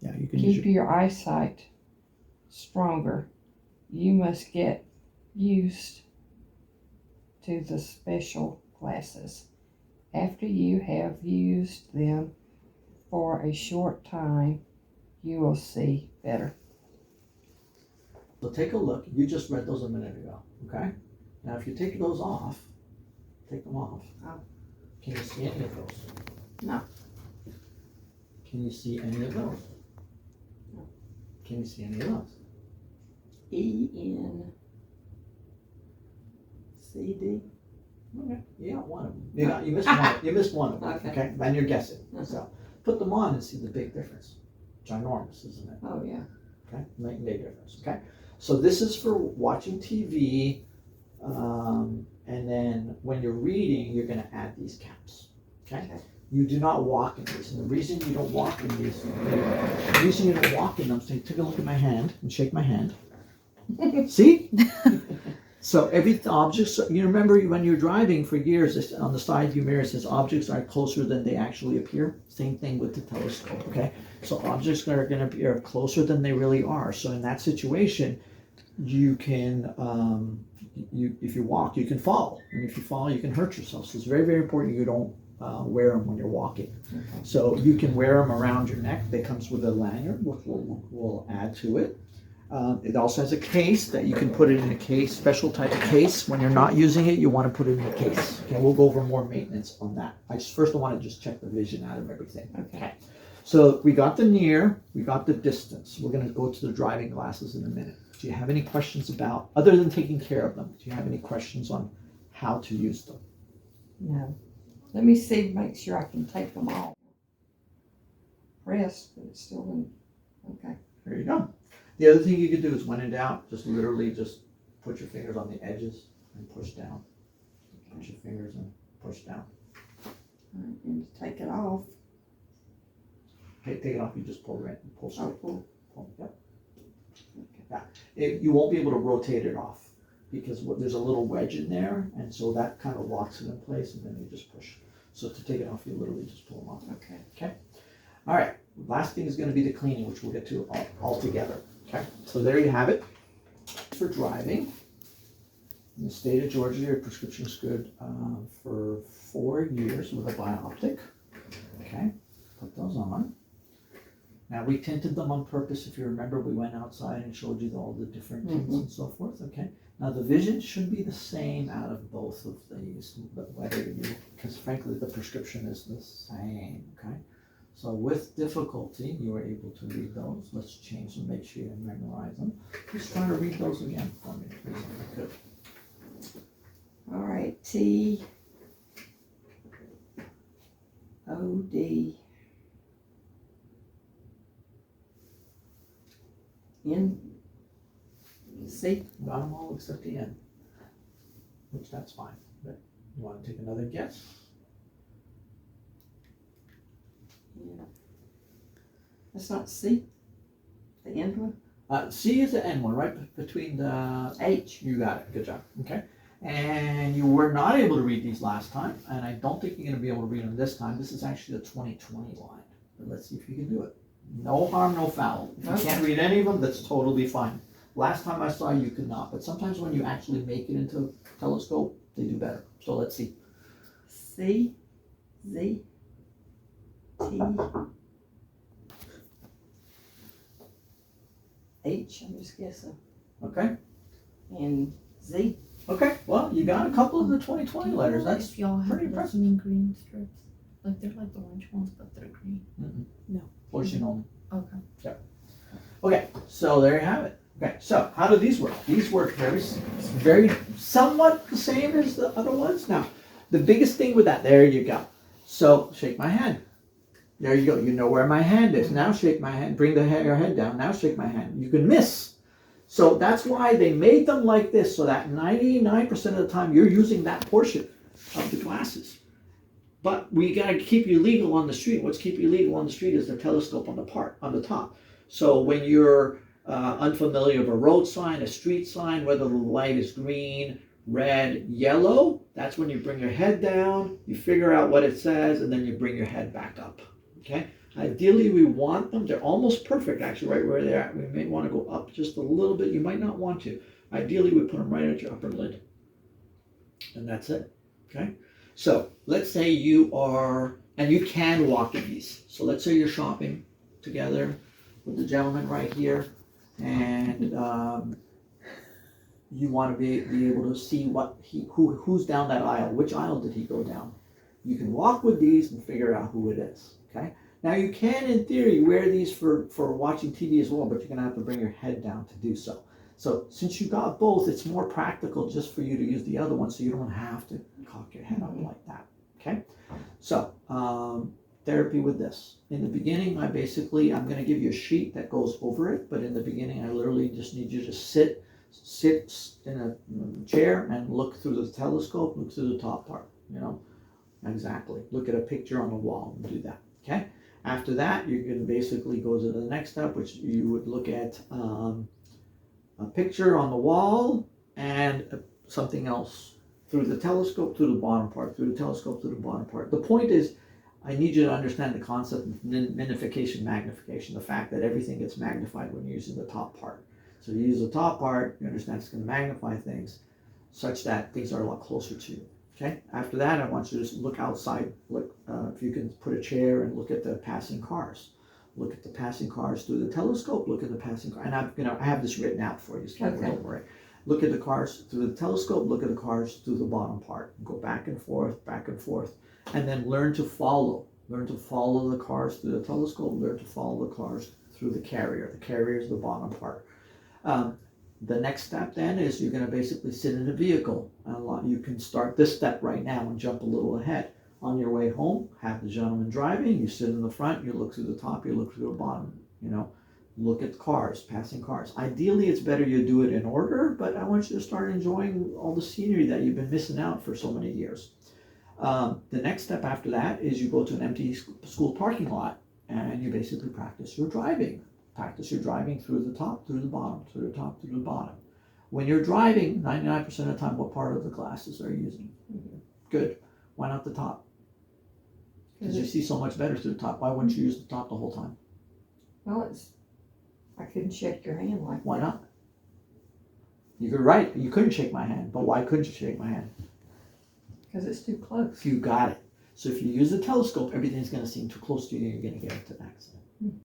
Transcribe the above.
Yeah, you can keep your eyesight stronger, you must get used to the special glasses. After you have used them for a short time, you will see better. So take a look. You just read those a minute ago, okay? Now, if you take those off, take them off. Oh. Can you see any of those? No. Can you see any of those? No. Can you see any of those? ENCD. Okay, you got one of them. You missed one. You missed one of them. Okay, then you're guessing. So put them on and see the big difference. Ginormous, isn't it? Oh yeah. Okay, make a big difference. Okay, so this is for watching TV, and then when you're reading, you're going to add these caps. Okay. You do not walk in these, and the reason you don't walk in these, so take a look at my hand and shake my hand. See? So every object, you remember when you're driving for years, on the side view mirror it says objects are closer than they actually appear. Same thing with the telescope, okay? So objects are going to be closer than they really are. So in that situation, you can, if you walk, you can fall. And if you fall, you can hurt yourself. So it's very, very important you don't wear them when you're walking. Okay. So you can wear them around your neck. That comes with a lanyard, which we'll add to it. It also has a case that you can put it in a case, special type of case. When you're not using it, you want to put it in a case. Okay, we'll go over more maintenance on that. First I want to just check the vision out of everything. Okay. So we got the near, we got the distance. We're going to go to the driving glasses in a minute. Do you have any questions about, other than taking care of them, do you have any questions on how to use them? No. Let me see, make sure I can take them off. Press, but it's still in. Okay. There you go. The other thing you could do is when in doubt, just literally just put your fingers on the edges and push down. Put your fingers and push down. All right, and to take it off. Take it off, you just pull right, pull straight. Oh, pull. Yep. Okay. Yeah. You won't be able to rotate it off because there's a little wedge in there, and so that kind of locks it in place, and then you just push. So to take it off, you literally just pull them off. Okay. Okay. All right. Last thing is going to be the cleaning, which we'll get to all together. Okay. So there you have it for driving. In the state of Georgia, your prescription is good for 4 years with a bioptic. Okay. Put those on. Now we tinted them on purpose. If you remember, we went outside and showed you all the different tints and so forth. Okay. Now the vision should be the same out of both of these, because frankly the prescription is the same. Okay. So with difficulty, you were able to read those. Let's change them, make sure you memorize them. Just try to read those again for me, please, if you could. All right. T O D N C. Got them all except the end, which that's fine. But you want to take another guess? Yeah. That's not C. The end one. C is the end one, right between the H. You got it. Good job. Okay. And you were not able to read these last time, and I don't think you're going to be able to read them this time. This is actually the 2020 line. But let's see if you can do it. No harm, no foul. If you can't read any of them, that's totally fine. Last time I saw you could not, but sometimes when you actually make it into a telescope, they do better. So let's see. C Z T H. I'm just guessing. Okay. And Z. Okay. Well, you got a couple of the 2020 letters. That's if y'all have pretty those impressive. mean green strips. Like they're like the orange ones, but they're green. No. Portion only. Okay. Yep. Okay. So there you have it. Okay. So how do these work? These work very somewhat the same as the other ones. Now, the biggest thing with that, there you go. So shake my hand. There you go. You know where my hand is. Now shake my hand. Bring your head down. Now shake my hand. You can miss. So that's why they made them like this, so that 99% of the time you're using that portion of the glasses. But we got to keep you legal on the street. What's keep you legal on the street is the telescope on the top. So when you're unfamiliar of a road sign, a street sign, whether the light is green, red, yellow, that's when you bring your head down, you figure out what it says, and then you bring your head back up. Okay? Ideally, we want them, they're almost perfect actually, right where they're at. We may want to go up just a little bit. You might not want to. Ideally, we put them right at your upper lid. And that's it, okay? So let's say you are, and you can walk in these. So let's say you're shopping together with the gentleman right here, and you want to be able to see who's down that aisle. Which aisle did he go down? You can walk with these and figure out who it is, okay? Now you can, in theory, wear these for watching TV as well, but you're gonna have to bring your head down to do so. So since you got both, it's more practical just for you to use the other one, so you don't have to cock your head up like that, okay? So, therapy with this. In the beginning, I'm gonna give you a sheet that goes over it, but in the beginning, I literally just need you to sit in a chair and look through the telescope, look through the top part, exactly. Look at a picture on the wall and do that, okay? After that, you can basically go to the next step, which you would look at a picture on the wall and something else through the telescope through the bottom part, through the telescope through the bottom part. The point is, I need you to understand the concept of minification, magnification, the fact that everything gets magnified when you're using the top part. So you use the top part, you understand it's going to magnify things such that things are a lot closer to you. Okay. After that, I want you to just look outside. Look, if you can put a chair and look at the passing cars. Look at the passing cars through the telescope. Look at the passing car, and I have this written out for you, so Okay. don't worry. Look at the cars through the telescope. Look at the cars through the bottom part. Go back and forth, and then learn to follow. Learn to follow the cars through the telescope. Learn to follow the cars through the carrier. The carrier is the bottom part. The next step then is you're going to basically sit in a vehicle. You can start this step right now and jump a little ahead. On your way home, have the gentleman driving, you sit in the front, you look through the top, you look through the bottom, look at cars, passing cars. Ideally, it's better you do it in order, but I want you to start enjoying all the scenery that you've been missing out for so many years. The next step after that is you go to an empty school parking lot and you basically practice your driving. Practice your driving through the top, through the bottom, through the top, through the bottom. When you're driving, 99% of the time, what part of the glasses are you using? Good. Why not the top? Because you see so much better through the top. Why wouldn't you use the top the whole time? Well, I couldn't shake your hand like Why that. not? You're right. You couldn't shake my hand, but why couldn't you shake my hand? Because it's too close. You got it. So if you use a telescope, everything's going to seem too close to you and you're going to get into an accident.